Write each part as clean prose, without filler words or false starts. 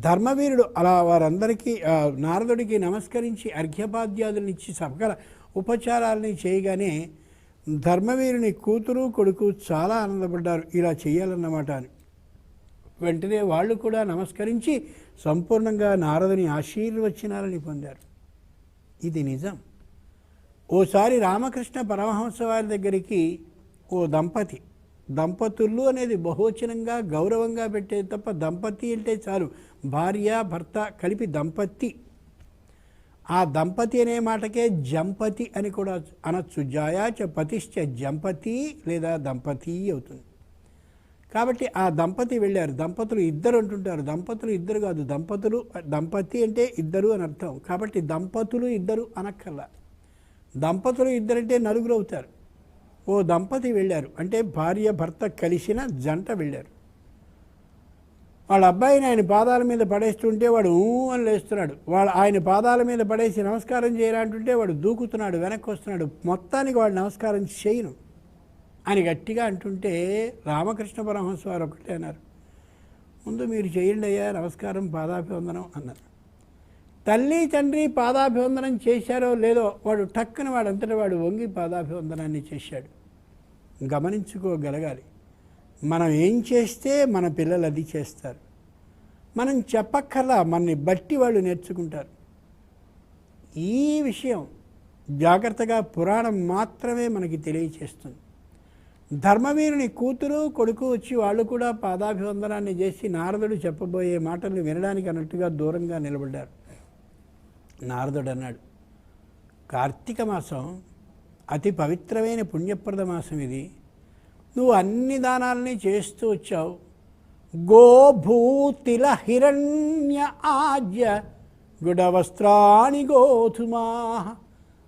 ధర్మవీరుడు అలా వారందరికీ నారదుడికి నమస్కరించి అర్ఘ్యపాద్యాదులను ఇచ్చి సకల ఉపచారాలని చేయగానే ధర్మవీరుని కూతురు కొడుకు చాలా ఆనందపడ్డారు, ఇలా చేయాలన్నమాట అని. వెంటనే వాళ్ళు కూడా నమస్కరించి సంపూర్ణంగా నారదుని ఆశీర్వచనాలని పొందారు. ఇది నిజం. ఓసారి రామకృష్ణ పరమహంస వారి దగ్గరికి ఓ దంపతులు అనేది బహువచనంగా గౌరవంగా పెట్టేది తప్ప దంపతి అంటే చాలు, భార్య భర్త కలిపి దంపతి. ఆ దంపతి అనే మాటకే జంపతి అని కూడా అనొచ్చు. జాయాచ పతిశ్చ జంపతి లేదా దంపతి అవుతుంది. కాబట్టి ఆ దంపతి వెళ్ళారు. దంపతులు ఇద్దరు అంటుంటారు, దంపతులు ఇద్దరు కాదు, దంపతి అంటే ఇద్దరు అని అర్థం. కాబట్టి దంపతులు ఇద్దరు అనక్కల్లా, దంపతులు ఇద్దరంటే నలుగురు అవుతారు. ఓ దంపతి వెళ్ళారు అంటే భార్య భర్త కలిసిన జంట వెళ్ళారు. వాళ్ళ అబ్బాయిని ఆయన పాదాల మీద పడేస్తుంటే వాడు అని లేస్తున్నాడు. ఆయన పాదాల మీద పడేసి నమస్కారం చేయరా అంటుంటే వాడు దూకుతున్నాడు, వెనక్కి వస్తున్నాడు. మొత్తానికి వాడు నమస్కారం చేయను అని గట్టిగా అంటుంటే రామకృష్ణ పరమహంస వారు ఒకటే అన్నారు, ముందు మీరు చేయండి అయ్యా నమస్కారం, పాదాభివందనం అన్నారు. తల్లి తండ్రి పాదాభివందనం చేశారో లేదో వాడు టక్కున వాడంతటా వాడు వంగి పాదాభివందనాన్ని చేశాడు. గమనించుకోగలగాలి. మనం ఏం చేస్తే మన పిల్లలు అది చేస్తారు. మనం చెప్పక్కర్లా, మనని బట్టి వాళ్ళు నేర్చుకుంటారు. ఈ విషయం జాగ్రత్తగా పురాణం మాత్రమే మనకి తెలియచేస్తుంది. ధర్మవీరుని కూతురు కొడుకు వచ్చి వాళ్ళు కూడా పాదాభివందనాన్ని చేసి నారదుడు చెప్పబోయే మాటలు వినడానికి అన్నట్టుగా దూరంగా నిలబడ్డారు. నారదుడు అన్నాడు, కార్తీక మాసం అతి పవిత్రమైన పుణ్యప్రద మాసం ఇది. నువ్వు అన్ని దానాలని చేస్తూ వచ్చావు. గోభూతిల హిరణ్య ఆజ్య గుడవస్త్రాణి గోధుమా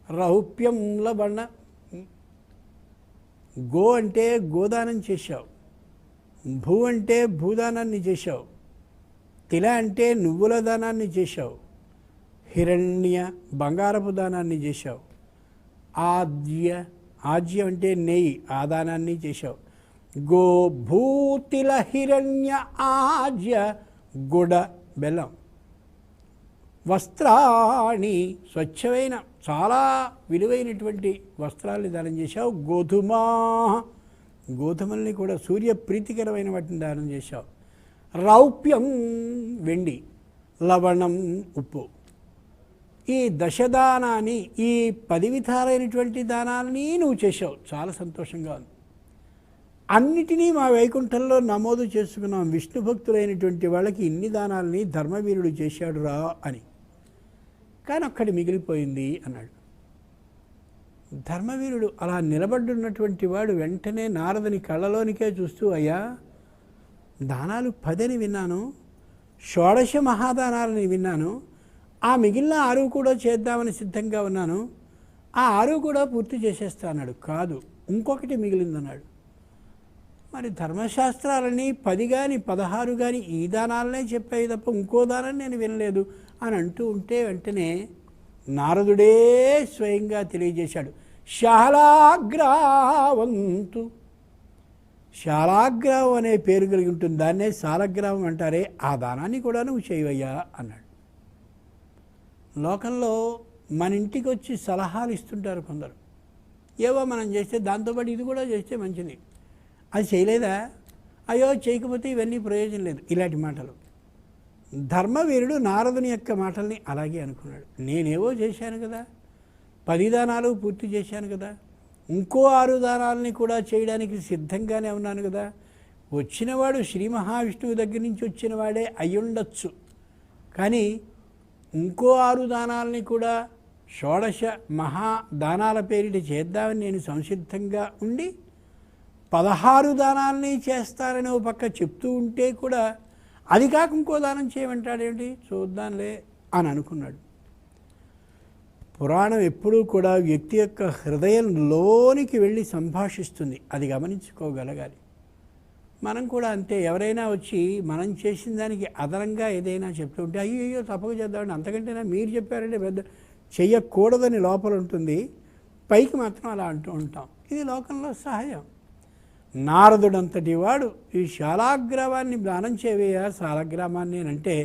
రౌప్యం లవణ. గో అంటే గోదానం చేశావు, భూ అంటే భూదానాన్ని చేశావు, తిల అంటే నువ్వుల దానాన్ని చేశావు, హిరణ్య బంగారపు దానాన్ని చేశావు, ఆజ్యం అంటే నెయ్యి ఆ దానాన్ని చేశావు. గోభూతిల హిరణ్య ఆజ్య గుడ బెల్లం, వస్త్రాణి స్వచ్ఛమైన చాలా విలువైనటువంటి వస్త్రాలని దానం చేశావు. గోధుమల్ని కూడా సూర్యప్రీతికరమైన వాటిని దానం చేశావు. రౌప్యం వెండి, లవణం ఉప్పు. ఈ దశదానాన్ని, ఈ 10 విధాలైనటువంటి దానాలని నువ్వు చేశావు. చాలా సంతోషంగా ఉంది. అన్నిటినీ మా వైకుంఠంలో నమోదు చేసుకున్నాం. విష్ణు భక్తులైనటువంటి వాళ్ళకి ఇన్ని దానాలని ధర్మవీరుడు చేశాడు రా అని. కానీ ఒక్కటి మిగిలిపోయింది అన్నాడు. ధర్మవీరుడు అలా నిలబడ్డున్నటువంటి వాడు వెంటనే నారదుని కళ్ళలోనికే చూస్తూ, అయ్యా దానాలు 10 అని విన్నాను, షోడశ మహాదానాలని విన్నాను, ఆ మిగిలిన 6 కూడా చేద్దామని సిద్ధంగా ఉన్నాను, ఆ 6 కూడా పూర్తి చేసేస్తా అన్నాడు. కాదు, ఇంకొకటి మిగిలిందన్నాడు. మరి ధర్మశాస్త్రాలని 10 కానీ 16 కానీ ఈ దానాలనే చెప్పాయి తప్ప ఇంకో దానాన్ని నేను వినలేదు అని అంటూ ఉంటే వెంటనే నారదుడే స్వయంగా తెలియజేశాడు. శాలాగ్రావంతు. శాలాగ్రావం అనే పేరు కలిగి ఉంటుంది, దాన్నే శాలగ్రామం అంటారే, ఆ దానాన్ని కూడా నువ్వు చేయవయ్యా అన్నాడు. లోకంలో మన ఇంటికి వచ్చి సలహాలు ఇస్తుంటారు కొందరు. ఏవో మనం చేస్తే దాంతోపాటు ఇది కూడా చేస్తే మంచిది, అది చేయలేదా, అయ్యో చేయకపోతే ఇవన్నీ ప్రయోజనం లేదు, ఇలాంటి మాటలు. ధర్మవీరుడు నారదుని యొక్క మాటల్ని అలాగే అనుకున్నాడు. నేనేవో చేశాను కదా, 10 దానాలు పూర్తి చేశాను కదా, ఇంకో 6 దానాలని కూడా చేయడానికి సిద్ధంగానే ఉన్నాను కదా. వచ్చినవాడు శ్రీ మహావిష్ణువు దగ్గర నుంచి వచ్చిన వాడే అయ్యుండొచ్చు, కానీ ఇంకో 6 దానాలని కూడా షోడశ మహాదానాల పేరిట చేద్దామని నేను సంసిద్ధంగా ఉండి 16 దానాలని చేస్తారని ఓ పక్క చెప్తూ ఉంటే కూడా అది కాక ఇంకో దానం చేయమంటాడేమిటి, చూద్దాంలే అని అనుకున్నాడు. పురాణం ఎప్పుడూ కూడా వ్యక్తి యొక్క హృదయంలోనికి వెళ్ళి సంభాషిస్తుంది, అది గమనించుకోగలగాలి. మనం కూడా అంతే. ఎవరైనా వచ్చి మనం చేసిన దానికి అదనంగా ఏదైనా చెప్తూ ఉంటే అయ్యో తప్పక చేద్దామండి, అంతకంటేనా మీరు చెప్పారంటే పెద్ద చెయ్యకూడదని లోపల ఉంటుంది, పైకి మాత్రం అలా అంటూ ఉంటాం. ఇది లోకంలో సహజం. నారదుడంతటి వాడు ఈ శాలాగ్రామాన్ని దానం చేయవేయా, శాలగ్రామాన్ని అంటే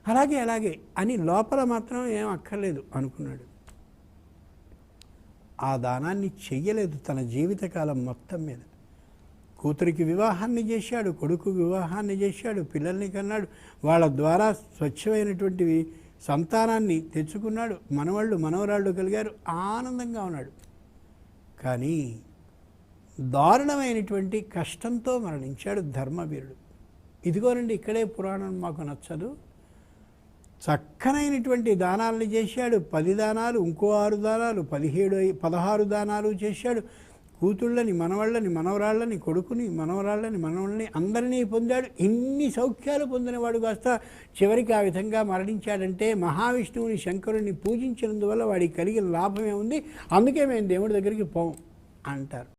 అలాగే అలాగే అని లోపల మాత్రం ఏం అక్కర్లేదు అనుకున్నాడు. ఆ దానాన్ని చెయ్యలేదు తన జీవితకాలం మొత్తం మీద. కూతురికి వివాహాన్ని చేశాడు, కొడుకు వివాహాన్ని చేశాడు, పిల్లల్ని కన్నాడు, వాళ్ళ ద్వారా స్వచ్ఛమైనటువంటివి సంతానాన్ని తెచ్చుకున్నాడు, మనవాళ్ళు మనవరాళ్ళు కలిగారు, ఆనందంగా ఉన్నాడు. కానీ దారుణమైనటువంటి కష్టంతో మరణించాడు ధర్మవీరుడు. ఇదిగోనండి, ఇక్కడే పురాణం మాకు నచ్చదు. చక్కనైనటువంటి దానాలని చేశాడు. 10 దానాలు, ఇంకో 6 దానాలు, 16 దానాలు చేశాడు. కూతుళ్ళని, మనవాళ్ళని, మనవరాళ్ళని, కొడుకుని, మనవరాళ్ళని, మనవళ్ళని అందరినీ పొందాడు. ఇన్ని సౌఖ్యాలు పొందినవాడు కాస్త చివరికి ఆ విధంగా మరణించాడంటే మహావిష్ణువుని, శంకరుని పూజించినందువల్ల వాడికి కలిగిన లాభమే ఉంది. అందుకే మేము దేవుడి దగ్గరికి పోం అంటారు.